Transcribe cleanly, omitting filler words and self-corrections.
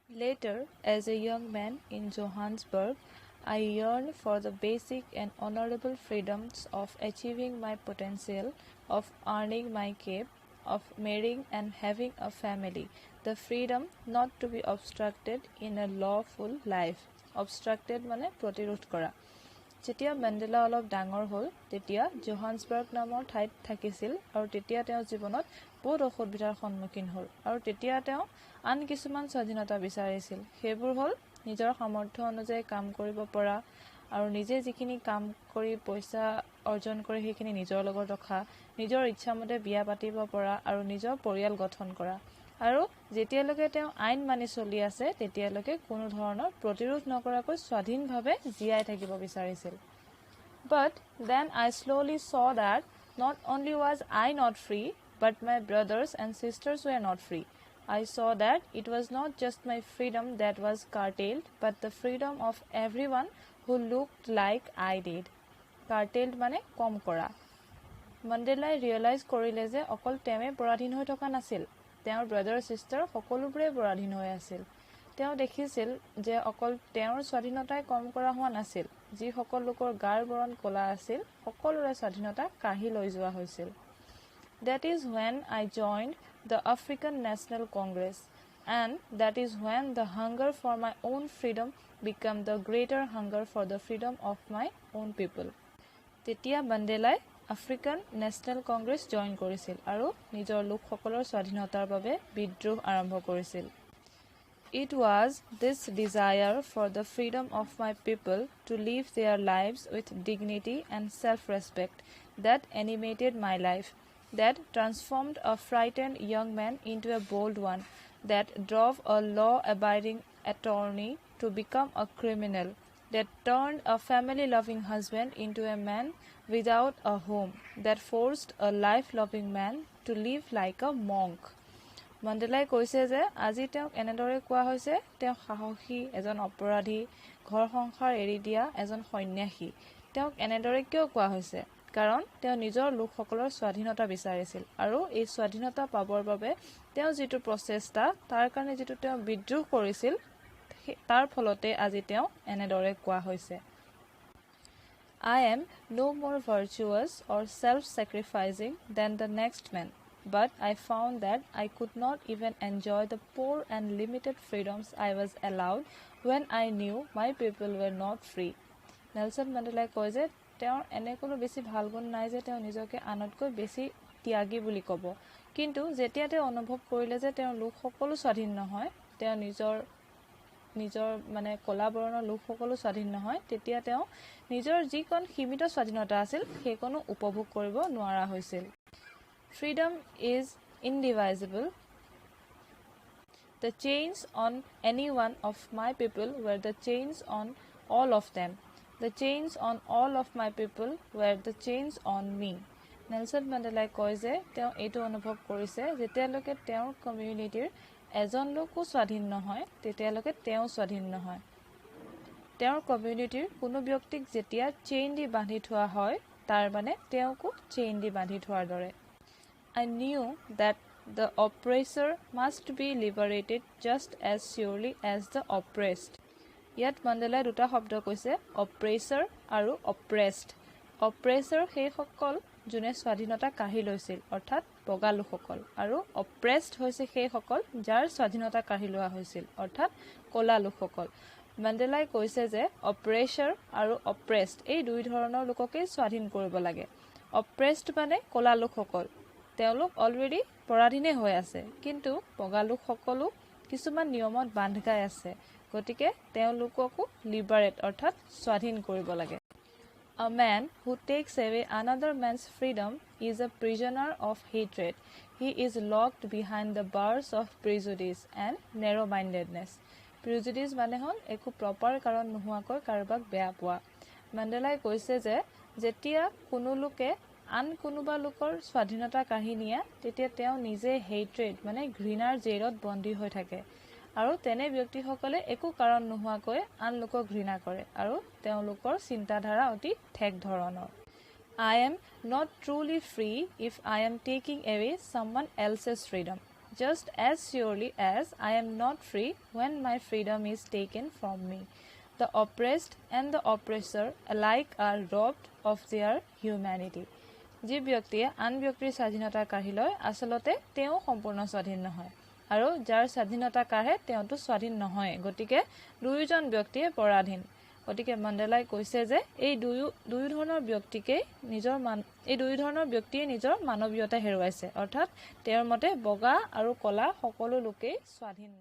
Later, as a young man in Johannesburg, I yearned for the basic and honorable freedoms of achieving my potential, of earning my keep, of marrying and having a family, the freedom not to be obstructed in a lawful life. Obstructed মানে প্ৰতিৰোধ কৰা। যেতিয়া Mandela অলপ ডাঙৰ হ'ল তেতিয়া Johannesburg নামৰ ঠাইত থাকিছিল আৰু তেতিয়া তেওঁ জীৱনত বহুত অসুবিধাৰ সন্মুখীন হ'ল আৰু তেতিয়া তেওঁ আন কিছুমান স্বাধীনতা বিচাৰিছিল। সেইবোৰ হ'ল নিজৰ সামৰ্থ্য অনুযায়ী কাম কৰিব পৰা আৰু নিজে যিখিনি কাম কৰি পইচা অৰ্জন কৰি সেইখিনি নিজৰ লগত ৰখা, নিজৰ ইচ্ছামতে বিয়া পাতিব পৰা আৰু নিজৰ পৰিয়াল গঠন কৰা। আৰু যেতিয়ালৈকে তেওঁ আইন মানি চলি আছে তেতিয়ালৈকে কোনো ধৰণৰ প্ৰতিৰোধ নকৰাকৈ স্বাধীনভাৱে জীয়াই থাকিব বিচাৰিছিল। But then I slowly saw that not only was I not free, but my brothers and sisters were not free. I saw that it was not just my freedom that was curtailed, but the freedom of everyone who looked like I did. Curtailed মানে কম কৰা। মণ্ডেলাই realise কৰিলে যে অকল তেওঁৱে পৰাধীন হৈ থকা নাছিল, তেওঁৰ ব্ৰাদাৰ চিষ্টাৰ সকলোবোৰে পৰাধীন হৈ আছিল। তেওঁ দেখিছিল যে অকল তেওঁৰ স্বাধীনতাই কম কৰা হোৱা নাছিল, যিসকল লোকৰ গাৰ বৰণ ক'লা আছিল সকলোৰে স্বাধীনতা কাঢ়ি লৈ যোৱা হৈছিল। That is when I joined the African National Congress, and that is when the hunger for my own freedom became the greater hunger for the freedom of my own people. তেতিয়া মণ্ডেলাই আফ্ৰিকান নেশ্যনেল কংগ্ৰেছ জইন কৰিছিল আৰু নিজৰ লোকসকলৰ স্বাধীনতাৰ বাবে বিদ্ৰোহ আৰম্ভ কৰিছিল। It was this desire for the freedom of my people to live their lives with dignity and self-respect that animated my life, that transformed a frightened young man into a bold one, that drove a law-abiding attorney to become a criminal, that turned a family-loving husband into a man without a home, that forced a life-loving man to live like a monk. মণ্ডেলাই কৈছে যে আজি তেওঁক এনেদৰে কোৱা হৈছে তেওঁ সাহসী এজন অপৰাধী, ঘৰ সংসাৰ এৰি দিয়া এজন সন্যাসী। তেওঁক এনেদৰে কিয় কোৱা হৈছে? কাৰণ তেওঁ নিজৰ লোকসকলৰ স্বাধীনতা বিচাৰিছিল আৰু এই স্বাধীনতা পাবৰ বাবে তেওঁ যিটো প্ৰচেষ্টা, তাৰ কাৰণে যিটো তেওঁ বিদ্ৰোহ কৰিছিল, তাৰ ফলতে আজি তেওঁ এনেদৰে কোৱা হৈছে। I am no more virtuous or self-sacrificing than the next man, but I found that I could not even enjoy the poor and limited freedoms I was allowed when I knew my people were not free. Nelson মেণ্ডেলাই কয় যে তেওঁৰ এনে কোনো বেছি ভাল গুণ নাই যে তেওঁ নিজকে আনতকৈ বেছি ত্যাগী বুলি ক'ব, কিন্তু যেতিয়া তেওঁ অনুভৱ কৰিলে যে তেওঁৰ লোক সকলো স্বাধীন নহয়, তেওঁ নিজৰ মানে কলা বৰণৰ লোকসকলো স্বাধীন নহয়, তেতিয়া তেওঁ নিজৰ যিকণ সীমিত স্বাধীনতা আছিল সেইকণো উপভোগ কৰিব নোৱাৰা হৈছিল। Freedom is indivisible. The chains on any one of my people were the chains on all of them. The chains on all of my people were the chains on me. Nelson মেণ্ডেলাই কয় যে তেওঁ এইটো অনুভৱ কৰিছে যেতিয়ালৈকে তেওঁৰ কমিউনিটিৰ এজন লোকো স্বাধীন নহয় তেতিয়ালৈকে তেওঁ স্বাধীন নহয়। তেওঁৰ কমিউনিটিৰ কোনো ব্যক্তিক যেতিয়া চেইন দি বান্ধি থোৱা হয় তাৰ মানে তেওঁকো চেইন দি বান্ধি থোৱাৰ দৰে। I knew that the oppressor must be liberated just as surely as the oppressed. ইয়াত মণ্ডেলাই দুটা শব্দ কৈছে, অপ্ৰেছৰ আৰু অপ্ৰেছড। অপ্ৰেছৰ সেইসকল যোনে স্বাধীনতা কাঢ়ি লৈছিল অৰ্থাৎ বগা লোকসকল, আৰু অপ্ৰেছড হৈছে সেইসকল যাৰ স্বাধীনতা কাঢ়ি লোৱা হৈছিল অৰ্থাৎ ক'লা লোকসকল। মণ্ডেলাই কৈছে যে অপ্ৰেছৰ আৰু অপ্ৰেছড এই দুই ধৰণৰ লোককেই স্বাধীন কৰিব লাগে। অপ্ৰেছড মানে ক'লা লোকসকল, তেওঁলোক অলৰেডি পৰাধীনে হৈ আছে, কিন্তু বগা লোকসকলো কিছুমান নিয়মত বান্ধ খাই আছে, গতিকে তেওঁলোককো লিবাৰেট অৰ্থাৎ স্বাধীন কৰিব লাগে। A man who takes away another man's freedom is a prisoner of hatred. He is locked behind the bars of prejudice and narrow-mindedness. Prejudice মানে হ'ল একো প্ৰপাৰ কাৰণ নোহোৱাকৈ কাৰোবাক বেয়া পোৱা। মণ্ডেলাই কৈছে যে যেতিয়া কোনো লোকে আন কোনোবা লোকৰ স্বাধীনতা কাঢ়ি নিয়ে তেতিয়া তেওঁ নিজে হেইট্ৰেড মানে ঘৃণাৰ জেইৰত বন্দী হৈ থাকে, আৰু তেনে ব্যক্তিসকলে একো কাৰণ নোহোৱাকৈ আন লোকক ঘৃণা কৰে আৰু তেওঁলোকৰ চিন্তাধাৰা অতি ঠেক ধৰণৰ। I am not truly free if I am taking away someone else's freedom. just as surely as I am not free when my freedom is taken from me. The oppressed and the oppressor alike are robbed of their humanity. যি ব্যক্তিয়ে আন ব্যক্তিৰ স্বাধীনতা কাঢ়ি লয় আসলতে তেওঁ সম্পূৰ্ণ স্বাধীন নহয় আৰু যাৰ স্বাধীনতা কাঢ়ে তেওঁটো স্বাধীন নহয় গতিকে দুয়োজন ব্যক্তিয়ে পৰাধীন গতিকে মণ্ডেলাই কৈছে যে এই দুই ধৰণৰ ব্যক্তিয়ে নিজৰ মানৱীয়তা হেৰুৱাইছে অৰ্থাৎ তেওঁৰ মতে বগা আৰু কলা সকলো লোকেই স্বাধীন